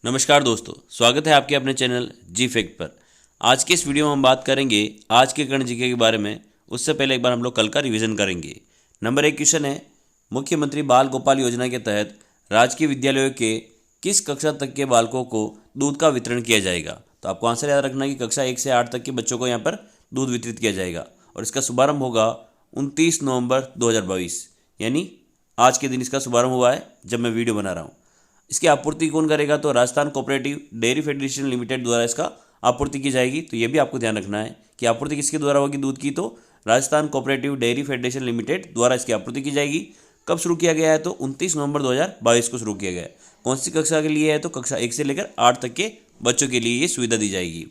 नमस्कार दोस्तों, स्वागत है आपके अपने चैनल जी फैक्ट पर। आज के इस वीडियो में हम बात करेंगे आज के करंट जीके के बारे में। उससे पहले एक बार हम लोग कल का रिवीजन करेंगे। नंबर 1 क्वेश्चन है, मुख्यमंत्री बाल गोपाल योजना के तहत राजकीय विद्यालयों के किस कक्षा तक के बालकों को दूध का वितरण किया जाएगा। तो आपको आंसर याद रखना है कि कक्षा 1 से 8 तक के बच्चों को यहाँ पर दूध वितरित किया जाएगा और इसका शुभारंभ होगा 29 नवंबर 2022, यानी आज के दिन इसका शुभारंभ हुआ है जब मैं वीडियो बना रहा हूँ। इसकी आपूर्ति कौन करेगा? तो Rajasthan cooperative dairy federation limited द्वारा इसका आपूर्ति की जाएगी। तो ये भी आपको ध्यान रखना है कि आपूर्ति किसके द्वारा होगी दूध की। तो Rajasthan cooperative dairy federation limited द्वारा इसकी आपूर्ति की जाएगी। कब शुरू किया गया है? तो 29 नवंबर 2022 को शुरू किया गया है। कौन सी कक्षा के लिए है? तो कक्षा 1 से लेकर 8 तक के बच्चों के लिए ये सुविधा दी जाएगी।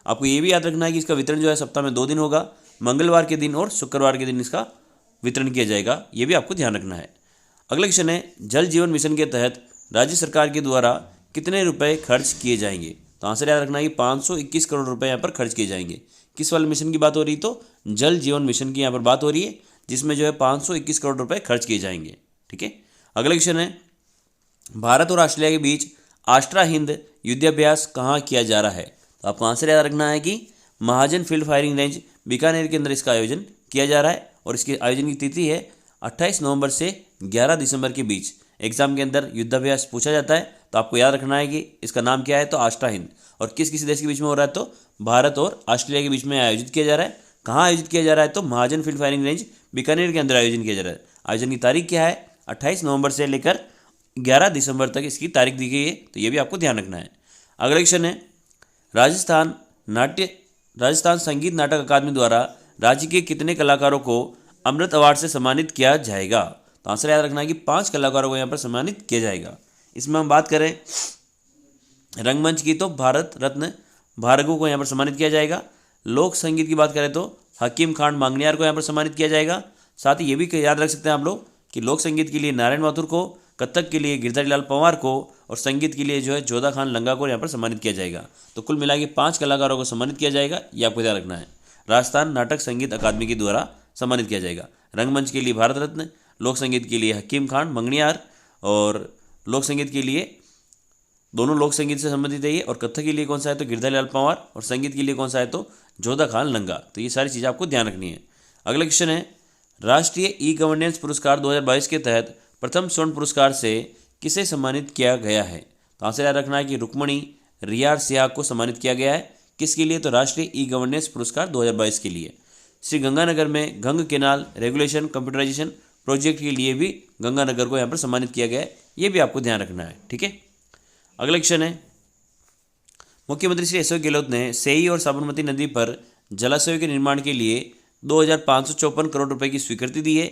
आपको ये भी याद रखना है कि इसका वितरण जो है सप्ताह में 2 दिन होगा, मंगलवार के दिन और शुक्रवार के दिन इसका वितरण किया जाएगा। ये भी आपको ध्यान रखना है। अगला क्वेश्चन है, जल जीवन मिशन के तहत राज्य सरकार के द्वारा कितने रुपए खर्च किए जाएंगे। तो आंसर याद रखना है कि 521 करोड़ रुपए यहाँ पर खर्च किए जाएंगे। किस वाले मिशन की बात हो रही है? तो जल जीवन मिशन की यहाँ पर बात हो रही है, जिसमें जो है 521 करोड़ रुपए खर्च किए जाएंगे। ठीक है। अगला क्वेश्चन है, भारत और ऑस्ट्रेलिया के बीच आस्ट्रा हिंद युद्धाभ्यास कहाँ किया जा रहा है। तो आपको आंसर याद रखना है कि महाजन फील्ड फायरिंग रेंज बीकानेर के अंदर इसका आयोजन किया जा रहा है और इसके आयोजन की तिथि है 28 नवंबर से 11 दिसंबर के बीच। एग्जाम के अंदर युद्धाभ्यास पूछा जाता है, तो आपको याद रखना है कि इसका नाम क्या है। तो आस्ट्रा हिंद। और किस किसी देश के बीच में हो रहा है? तो भारत और ऑस्ट्रेलिया के बीच में आयोजित किया जा रहा है। कहाँ आयोजित किया जा रहा है? तो महाजन फील्ड फायरिंग रेंज बीकानेर के अंदर आयोजन किया जा रहा है। आयोजन की तारीख क्या है? 28 नवंबर से लेकर 11 दिसंबर तक इसकी तारीख दी गई है। तो ये भी आपको ध्यान रखना है। अगला क्वेश्चन है, राजस्थान संगीत नाटक अकादमी द्वारा राज्य के कितने कलाकारों को अमृत अवार्ड से सम्मानित किया जाएगा। तो आंसर याद रखना है कि 5 कलाकारों को यहाँ पर सम्मानित किया जाएगा। इसमें हम बात करें रंगमंच की, तो भारत रत्न भार्गव को यहाँ पर सम्मानित किया जाएगा। लोक संगीत की बात करें तो हकीम खान मांगनियार को यहाँ पर सम्मानित किया जाएगा। साथ ही ये भी याद रख सकते हैं आप लोग कि लोक संगीत के लिए नारायण माथुर को, कथक के लिए गिरधारी लाल पंवार को और संगीत के लिए जो है जोधा खान लंगा को यहाँ पर सम्मानित किया जाएगा। तो कुल मिला के 5 कलाकारों को सम्मानित किया जाएगा। ये आपको ध्यान रखना है। राजस्थान नाटक संगीत अकादमी के द्वारा सम्मानित किया जाएगा। रंगमंच के लिए भारत रत्न, लोक संगीत के लिए हकीम खान मंगनियार और लोक संगीत के लिए दोनों लोक संगीत से संबंधित है ये, और कथक के लिए कौन सा है? तो गिरधारी लाल पंवार, और संगीत के लिए कौन सा है? तो जोधा खान लंगा। तो ये सारी चीज़ें आपको ध्यान रखनी है। अगला क्वेश्चन है, राष्ट्रीय ई गवर्नेंस पुरस्कार 2022 के तहत प्रथम स्वर्ण पुरस्कार से किसे सम्मानित किया गया है। तो आंसर याद रखना है कि रुक्मणी रियार सियाग को सम्मानित किया गया है। किसके लिए? तो राष्ट्रीय ई गवर्नेंस पुरस्कार 2022 के लिए। श्री गंगानगर में गंग केनाल रेगुलेशन कंप्यूटराइजेशन प्रोजेक्ट के लिए भी गंगानगर को यहाँ पर सम्मानित किया गया है। ये भी आपको ध्यान रखना है। ठीक है। अगला क्वेश्चन है, मुख्यमंत्री श्री अशोक गहलोत ने सेई और साबरमती नदी पर जलाशयों के निर्माण के लिए 2554 करोड़ रुपए की स्वीकृति दी है।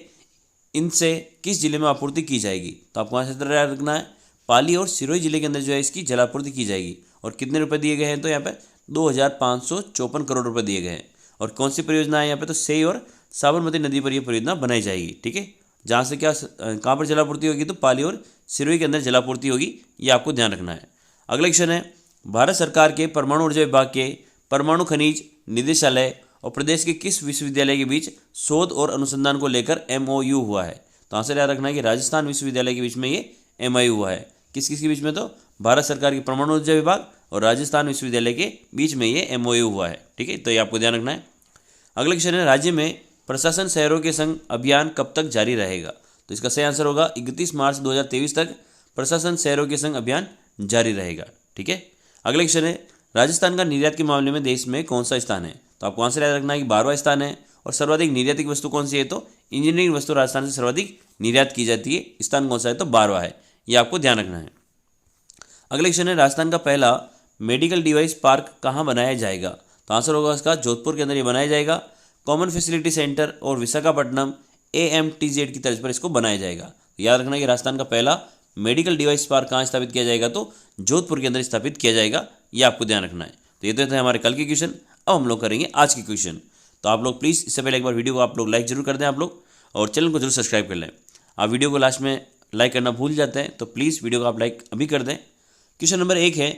इनसे किस जिले में आपूर्ति की जाएगी? तो आपको आंसर याद रखना है, पाली और सिरोही जिले के अंदर जो है इसकी जलापूर्ति की जाएगी। और कितने रुपए दिए गए हैं? तो यहाँ पर 2554 करोड़ रुपए दिए गए हैं। और कौन सी परियोजना है यहाँ पे? तो सेई और साबरमती नदी पर यह परियोजना बनाई जाएगी। ठीक है। जहाँ से कहाँ पर जलापूर्ति होगी? तो पाली और सिरोही के अंदर जलापूर्ति होगी। ये आपको ध्यान रखना है। अगला क्वेश्चन है, भारत सरकार के परमाणु ऊर्जा विभाग के परमाणु खनिज निदेशालय और प्रदेश के किस विश्वविद्यालय के बीच शोध और अनुसंधान को लेकर MOU हुआ है। तो आंसर याद रखना है कि राजस्थान विश्वविद्यालय के बीच में ये MOU हुआ है। किस किस के बीच में? तो भारत सरकार के परमाणु ऊर्जा विभाग और राजस्थान विश्वविद्यालय के बीच में ये MOU हुआ है। ठीक है। तो ये आपको ध्यान रखना है। अगला क्वेश्चन है, राज्य में प्रशासन शहरों के संग अभियान कब तक जारी रहेगा। तो इसका सही आंसर होगा 31 मार्च 2023 तक प्रशासन शहरों के संग अभियान जारी रहेगा। ठीक है। अगला क्वेश्चन है, राजस्थान का निर्यात के मामले में देश में कौन सा स्थान है। तो आपको आंसर याद रखना है कि 12वां स्थान है। और सर्वाधिक निर्यातिक वस्तु कौन सी है? तो इंजीनियरिंग वस्तु राजस्थान से सर्वाधिक निर्यात की जाती है। स्थान कौन सा है? तो 12वां है। ये आपको ध्यान रखना है। अगला क्वेश्चन है, राजस्थान का पहला मेडिकल डिवाइस पार्क कहाँ बनाया जाएगा। तो आंसर होगा इसका जोधपुर के अंदर ये बनाया जाएगा। कॉमन फैसिलिटी सेंटर और विशाखापट्टनम AMTZ की तर्ज पर इसको बनाया जाएगा। याद रखना कि राजस्थान का पहला मेडिकल डिवाइस पार्क कहाँ स्थापित किया जाएगा? तो जोधपुर के अंदर स्थापित किया जाएगा। ये आपको ध्यान रखना है। तो ये तो थे हमारे कल के क्वेश्चन। अब हम लोग करेंगे आज के क्वेश्चन। तो आप लोग प्लीज़ इससे पहले एक बार वीडियो को आप लोग लाइक जरूर कर दें आप लोग, और चैनल को जरूर सब्सक्राइब कर लें। आप वीडियो को लास्ट में लाइक करना भूल जाते हैं, तो प्लीज़ वीडियो को आप लाइक अभी कर दें। क्वेश्चन नंबर 1 है,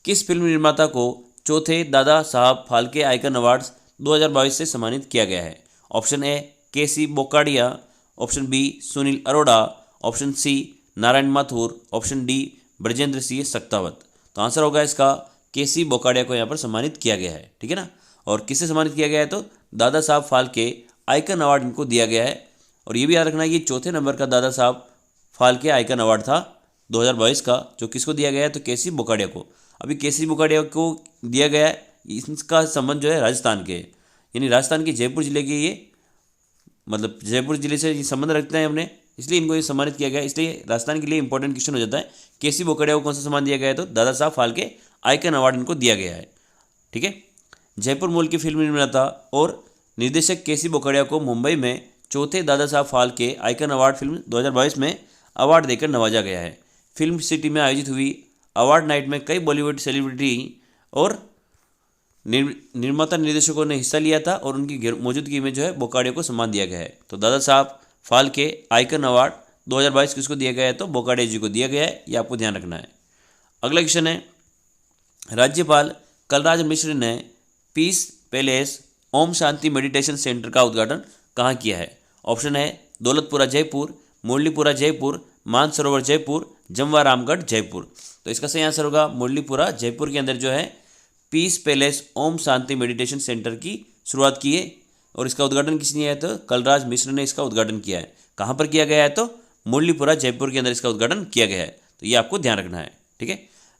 किस फिल्म निर्माता को चौथे दादा साहब फाल्के आइकन अवार्ड्स 2022 से सम्मानित किया गया है। Option A KC Bokadia, option B Sunil Arora, option C Narayan Mathur, option D Brajendra Singh Saktawat. तो आंसर होगा इसका केसी बोकाडिया को यहाँ पर सम्मानित किया गया है, ठीक है ना। और किससे सम्मानित किया गया है तो दादा साहब फाल्के आइकन अवार्ड इनको दिया गया है। और ये भी याद रखना है कि चौथे नंबर का दादा साहब फाल्के आइकन अवार्ड था 2022 का, जो किसको दिया गया है तो केसी बोकाडिया को। अभी केसी बोकाडिया को दिया गया है, इसका संबंध जो है राजस्थान के, यानी राजस्थान के जयपुर जिले के, ये मतलब जयपुर जिले से ये संबंध रखते हैं हमने, इसलिए इनको ये सम्मानित किया गया। इसलिए राजस्थान के लिए इंपॉर्टेंट क्वेश्चन हो जाता है, केसी बोकाडिया को कौन सा सम्मान दिया गया है तो दादा साहब फाल्के आइकन अवार्ड इनको दिया गया है, ठीक है। जयपुर मूल की फिल्म निर्माता और निर्देशक केसी बोकाडिया को मुंबई में चौथे Dada Saheb Phalke icon award film 2022 में अवार्ड देकर नवाजा गया है। फिल्म सिटी में आयोजित हुई अवार्ड नाइट में कई बॉलीवुड सेलिब्रिटी और निर्माता निर्देशकों ने हिस्सा लिया था और उनकी मौजूदगी में जो है बोकाडिया को सम्मान दिया गया है। तो दादा साहब फाल्के आइकन अवार्ड 2022 किसको दिया गया है तो बोकाडिया जी को दिया गया है, ये आपको ध्यान रखना है। अगला क्वेश्चन है, राज्यपाल कलराज मिश्र ने piece palace Om Shanti meditation centre का उद्घाटन कहाँ किया है। ऑप्शन है दौलतपुरा जयपुर, मुरलीपुरा जयपुर, मानसरोवर जयपुर, जमवारामगढ़ जयपुर। तो इसका सही आंसर होगा मुरलीपुरा जयपुर के अंदर जो है piece palace Om Shanti meditation centre की शुरुआत की है। और इसका उद्घाटन किसने किया है तो कलराज मिश्र ने इसका उद्घाटन किया है। कहाँ पर किया गया है तो मुरलीपुरा जयपुर के अंदर इसका उद्घाटन किया गया है, तो ये आपको ध्यान रखना है, ठीक है।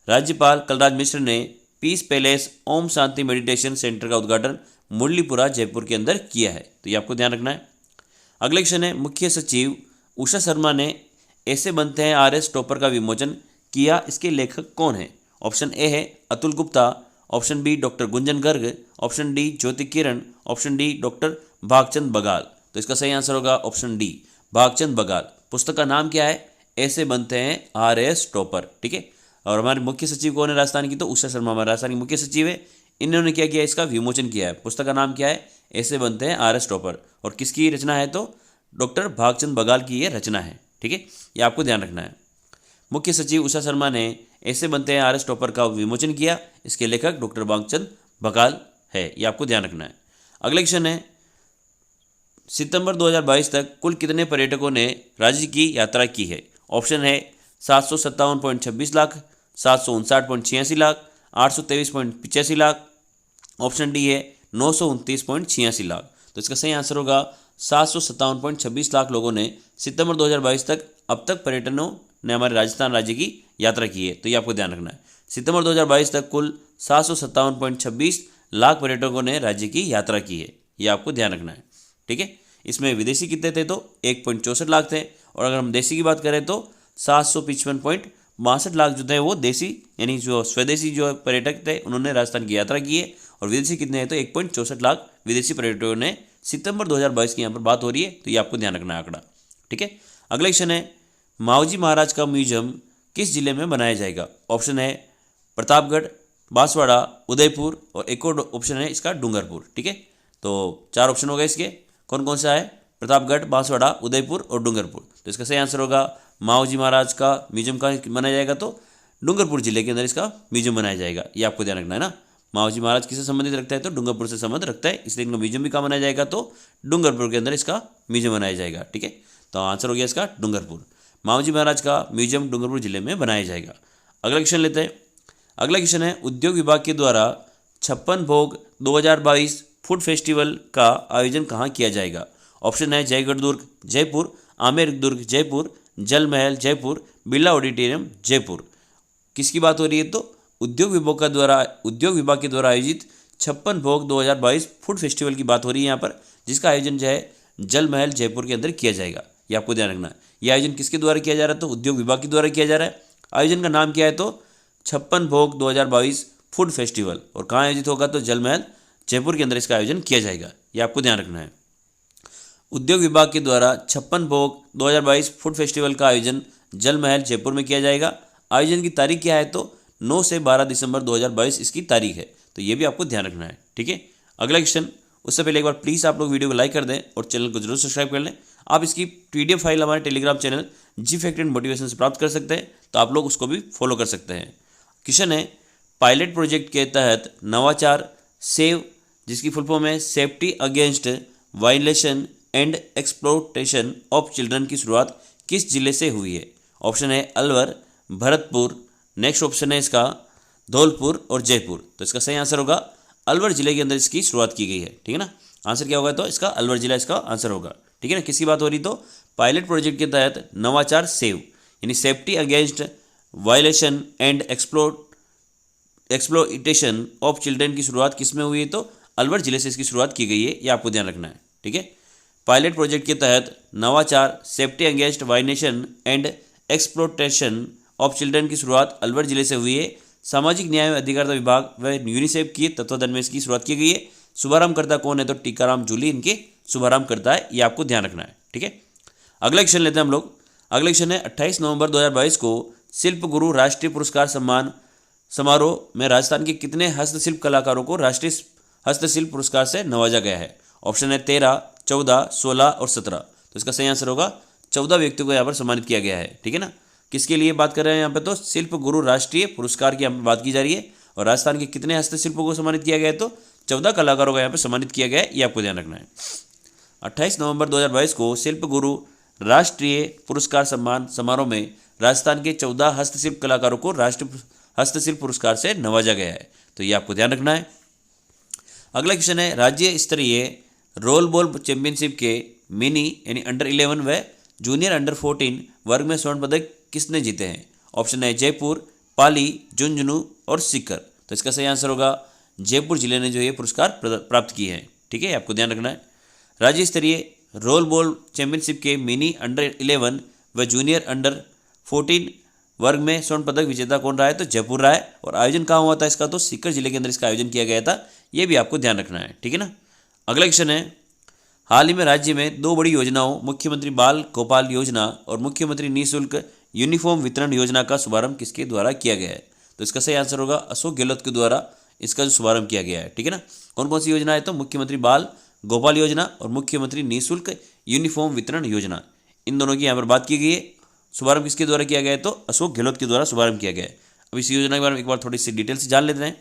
राज्यपाल कलराज मिश्र ने piece palace Om Shanti meditation centre का उद्घाटन मुरलीपुरा जयपुर के अंदर किया है, तो ये आपको ध्यान रखना है। अगला क्वेश्चन है, मुख्य सचिव उषा शर्मा ने ऐसे बनते हैं RS टॉपर का विमोचन किया, इसके लेखक कौन है। ऑप्शन ए है Atul Gupta, option B doctor Gunjan Garg, option D Jyoti Kiran, option D doctor Bhagchand Bagal. तो इसका सही आंसर होगा ऑप्शन डी भागचंद बगाल। पुस्तक का नाम क्या है, ऐसे बनते हैं RS टॉपर, ठीक है। और हमारे मुख्य सचिव कौन है राजस्थान की तो उषा शर्मा हमारे राजस्थान की मुख्य सचिव है। इन्होंने क्या किया, इसका विमोचन किया है। पुस्तक का नाम क्या है, ऐसे बनते हैं RS टॉपर, और किसकी रचना है तो डॉक्टर भागचंद बगाल की ये रचना है, ठीक है, ये आपको ध्यान रखना है। मुख्य सचिव उषा शर्मा ने ऐसे बनते हैं RS टॉपर का विमोचन किया, इसके लेखक डॉक्टर भागचंद बगाल है, ये आपको ध्यान रखना है। अगला क्वेश्चन है, सितंबर 2022 तक कुल कितने पर्यटकों ने राज्य की यात्रा की है। ऑप्शन है 757.26 लाख, 759.86 लाख, 823.85 लाख, ऑप्शन डी है 929.86 लाख। तो इसका सही आंसर होगा 757.26 लाख लोगों ने सितंबर 2022 तक अब तक पर्यटकों ने हमारे राजस्थान राज्य की यात्रा की है, तो ये आपको ध्यान रखना है। सितंबर 2022 तक कुल 757.26 लाख पर्यटकों ने राज्य की यात्रा की है, ये आपको ध्यान रखना है, ठीक है। इसमें विदेशी कितने थे तो 1.64 लाख थे, और अगर हम देशी की बात करें तो 755.62 लाख जो थे वो देशी यानी जो स्वदेशी जो पर्यटक थे उन्होंने राजस्थान की यात्रा की है। और विदेशी कितने हैं तो 1.64 लाख विदेशी पर्यटकों ने सितंबर 2022 की यहाँ पर बात हो रही है, तो ये आपको ध्यान रखना है आंकड़ा, ठीक है। अगला क्वेश्चन है, मावजी महाराज का म्यूजियम किस जिले में बनाया जाएगा। ऑप्शन है प्रतापगढ़, बांसवाड़ा, उदयपुर, और एक और ऑप्शन है इसका डूंगरपुर, ठीक है। तो 4 ऑप्शन हो गए इसके, कौन कौन सा है प्रतापगढ़, बांसवाड़ा, उदयपुर और डूंगरपुर। तो इसका सही आंसर होगा मावजी महाराज का म्यूजियम का बनाया जाएगा तो डूंगरपुर जिले के अंदर इसका म्यूजियम बनाया जाएगा, ये आपको ध्यान रखना है ना। मावजी महाराज किससे संबंधित रखता है तो डूंगरपुर से संबंध रखता है, इसलिए इनका म्यूजियम भी कहाँ बनाया जाएगा तो डूंगरपुर के अंदर इसका म्यूजियम बनाया जाएगा, ठीक है। तो आंसर हो गया इसका डूंगरपुर। मावजी महाराज का म्यूजियम डूंगरपुर जिले में बनाया जाएगा। अगला क्वेश्चन लेते हैं। अगला क्वेश्चन है, उद्योग विभाग के द्वारा 56 भोग 2022 फूड फेस्टिवल का आयोजन कहाँ किया जाएगा। ऑप्शन है जयगढ़ दुर्ग जयपुर, आमेर दुर्ग जयपुर, जल महल जयपुर, बिरला ऑडिटोरियम जयपुर। किसकी बात हो रही है तो उद्योग विभाग के द्वारा आयोजित 56 भोग 2022 फूड फेस्टिवल की बात हो रही है यहाँ पर, जिसका आयोजन जो है जल महल जयपुर के अंदर किया जाएगा, ये आपको ध्यान रखना है। ये आयोजन किसके द्वारा किया जा रहा है तो उद्योग विभाग के द्वारा किया जा रहा है। आयोजन का नाम क्या है तो 56 भोग 2022 फूड फेस्टिवल, और कहाँ आयोजित होगा तो जल महल जयपुर के अंदर इसका आयोजन किया जाएगा, ये आपको ध्यान रखना है। उद्योग विभाग के द्वारा 56 भोग 2022 फूड फेस्टिवल का आयोजन जल महल जयपुर में किया जाएगा। आयोजन की तारीख क्या है तो 9 से 12 दिसंबर 2022 इसकी तारीख है, तो ये भी आपको ध्यान रखना है, ठीक है। अगला क्वेश्चन, उससे पहले एक बार प्लीज़ आप लोग वीडियो को लाइक कर दें और चैनल को जरूर सब्सक्राइब कर लें। आप इसकी PDF फाइल हमारे Telegram channel G fact and motivation से प्राप्त कर सकते हैं, तो आप लोग उसको भी फॉलो कर सकते हैं। क्वेश्चन है, पायलट प्रोजेक्ट के तहत नवाचार सेव, जिसकी फुल फॉर्म है safety against violation and exploitation of children की शुरुआत किस जिले से हुई है। ऑप्शन है अलवर, भरतपुर, नेक्स्ट ऑप्शन है इसका धौलपुर और जयपुर। तो इसका सही आंसर होगा अलवर जिले के अंदर इसकी शुरुआत की गई है। ठीक है ना, आंसर क्या होगा? तो इसका अलवर जिला इसका आंसर होगा। ठीक है ना, किसकी बात हो रही? तो पायलट प्रोजेक्ट के तहत नवाचार सेव यानी safety against violation and exploitation of children की शुरुआत किस में हुई है? तो अलवर जिले से इसकी शुरुआत की गई है, ये आपको ध्यान रखना है। ठीक है, पायलट प्रोजेक्ट के तहत नवाचार safety against violation and exploitation of children की शुरुआत अलवर जिले से हुई है। सामाजिक न्याय एवं अधिकारिता विभाग व यूनिसेफ की तत्वाधान में इसकी शुरुआत की गई है। शुभारंभकर्ता कौन है? तो टीकाराम जूली इनके शुभारंभकर्ता है, ये आपको ध्यान रखना है। ठीक है, अगला क्वेश्चन लेते हैं हम लोग। अगला क्वेश्चन है 28 नवंबर 2022 को शिल्प गुरु राष्ट्रीय पुरस्कार सम्मान समारोह में राजस्थान के कितने हस्तशिल्प कलाकारों को राष्ट्रीय हस्तशिल्प पुरस्कार से नवाजा गया है? ऑप्शन है 13, 14, 16 और 17। तो इसका सही आंसर होगा 14 व्यक्तियों को यहाँ पर सम्मानित किया गया है। ठीक है ना, किसके लिए बात कर रहे हैं यहाँ पे? तो शिल्प गुरु राष्ट्रीय पुरस्कार की यहाँ पर बात की जा रही है। और राजस्थान के कितने हस्तशिल्पों को सम्मानित किया गया है? तो 14 कलाकारों को यहाँ पर सम्मानित किया गया है, ये आपको ध्यान रखना है। 28 नवंबर 2022 को शिल्प गुरु राष्ट्रीय पुरस्कार सम्मान समारोह में राजस्थान के 14 हस्तशिल्प कलाकारों को राष्ट्रीय हस्तशिल्प पुरस्कार से नवाजा गया है, तो ये आपको ध्यान रखना है। अगला क्वेश्चन है राज्य स्तरीय रोल बॉल चैंपियनशिप के मिनी यानी अंडर 11 व जूनियर अंडर 14 वर्ग में स्वर्ण पदक किसने जीते हैं? ऑप्शन है जयपुर, पाली, झुंझुनू और सीकर। तो इसका सही आंसर होगा जयपुर जिले ने जो ये पुरस्कार प्राप्त किए हैं। ठीक है, आपको ध्यान रखना है। राज्य स्तरीय रोल बॉल चैंपियनशिप के मिनी अंडर 11 व जूनियर अंडर 14 वर्ग में स्वर्ण पदक विजेता कौन रहा है? तो जयपुर रहा है। और आयोजन कहाँ हुआ था इसका? तो सीकर जिले के अंदर इसका आयोजन किया गया था, ये भी आपको ध्यान रखना है। ठीक है ना, अगला क्वेश्चन है हाल ही में राज्य में 2 बड़ी योजनाओं मुख्यमंत्री बाल गोपाल योजना और मुख्यमंत्री निःशुल्क यूनिफॉर्म वितरण योजना का शुभारंभ किसके द्वारा किया गया है? तो इसका सही आंसर होगा अशोक गहलोत के द्वारा इसका जो शुभारंभ किया गया है। ठीक है ना, कौन कौन सी योजना है? तो मुख्यमंत्री बाल गोपाल योजना और मुख्यमंत्री निःशुल्क यूनिफॉर्म वितरण योजना, इन दोनों की यहाँ पर बात की गई है। शुभारंभ किसके द्वारा किया गया है? तो अशोक गहलोत के द्वारा शुभारंभ किया गया है। अब इस योजना के बारे में एक बार थोड़ी सी डिटेल से जान लेते हैं।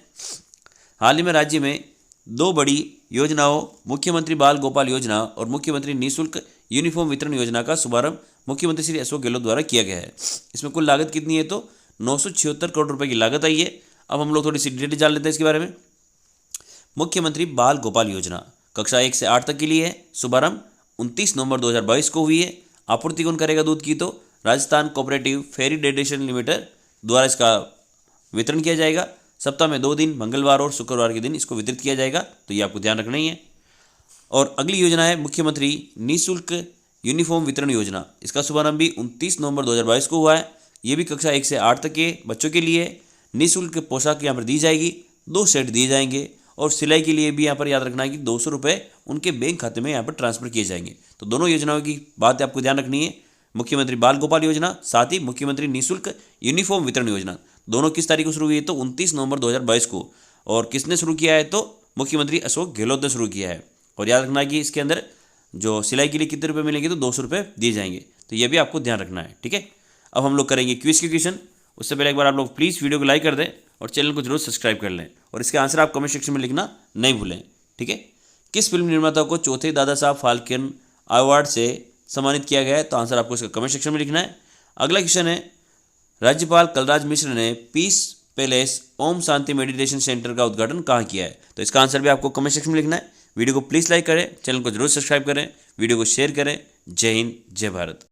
हाल ही में राज्य में 2 बड़ी योजनाओं मुख्यमंत्री बाल गोपाल योजना और मुख्यमंत्री निःशुल्क यूनिफॉर्म वितरण योजना का शुभारंभ मुख्यमंत्री श्री अशोक गहलोत द्वारा किया गया है। इसमें कुल लागत कितनी है? तो 976 करोड़ रुपए की लागत आई है। अब हम लोग थोड़ी सी डिटेल जान लेते हैं इसके बारे में। मुख्यमंत्री बाल गोपाल योजना कक्षा 1 से 8 तक के लिए है। शुभारंभ 29 नवंबर 2022 को हुई है। आपूर्ति कौन करेगा दूध की? तो राजस्थान कोऑपरेटिव फेरी डेडेशन लिमिटेड द्वारा इसका वितरण किया जाएगा। सप्ताह में 2 दिन मंगलवार और शुक्रवार के दिन इसको वितरित किया जाएगा, तो ये आपको ध्यान रखना ही है। और अगली योजना है मुख्यमंत्री निःशुल्क यूनिफॉर्म वितरण योजना। इसका शुभारंभ भी 29 नवंबर 2022 को हुआ है। ये भी कक्षा 1 से 8 तक के बच्चों के लिए निःशुल्क पोशाक यहाँ पर दी जाएगी, 2 सेट दिए जाएंगे। और सिलाई के लिए भी यहाँ पर याद रखना है कि 200 रुपये उनके बैंक खाते में यहाँ पर ट्रांसफर किए जाएंगे। तो दोनों योजनाओं की बात आपको ध्यान रखनी है। मुख्यमंत्री बाल गोपाल योजना, साथ ही मुख्यमंत्री निःशुल्क यूनिफॉर्म वितरण योजना, दोनों किस तारीख को शुरू हुई है? तो 29 नवंबर 2022 को। और किसने शुरू किया है? तो मुख्यमंत्री अशोक गहलोत ने शुरू किया है। और याद रखना है कि इसके अंदर जो सिलाई के लिए कितने रुपये मिलेंगे? तो 200 रुपये दिए जाएंगे, तो ये भी आपको ध्यान रखना है। ठीक है, अब हम लोग करेंगे क्विज के क्वेश्चन। उससे पहले एक बार आप लोग प्लीज़ वीडियो को लाइक कर दें और चैनल को जरूर सब्सक्राइब कर लें। और इसके आंसर आप कमेंट सेक्शन में लिखना नहीं भूलें। ठीक है, किस फिल्म निर्माता को चौथे दादा साहब फाल्के अवार्ड से सम्मानित किया गया है? तो आंसर आपको इसका कमेंट सेक्शन में लिखना है। अगला क्वेश्चन है राज्यपाल कलराज मिश्र ने piece palace Om Shanti meditation centre का उद्घाटन कहाँ किया है? तो इसका आंसर भी आपको कमेंट सेक्शन में लिखना है। वीडियो को प्लीज़ लाइक करें, चैनल को जरूर सब्सक्राइब करें, वीडियो को शेयर करें। जय हिंद, जय भारत।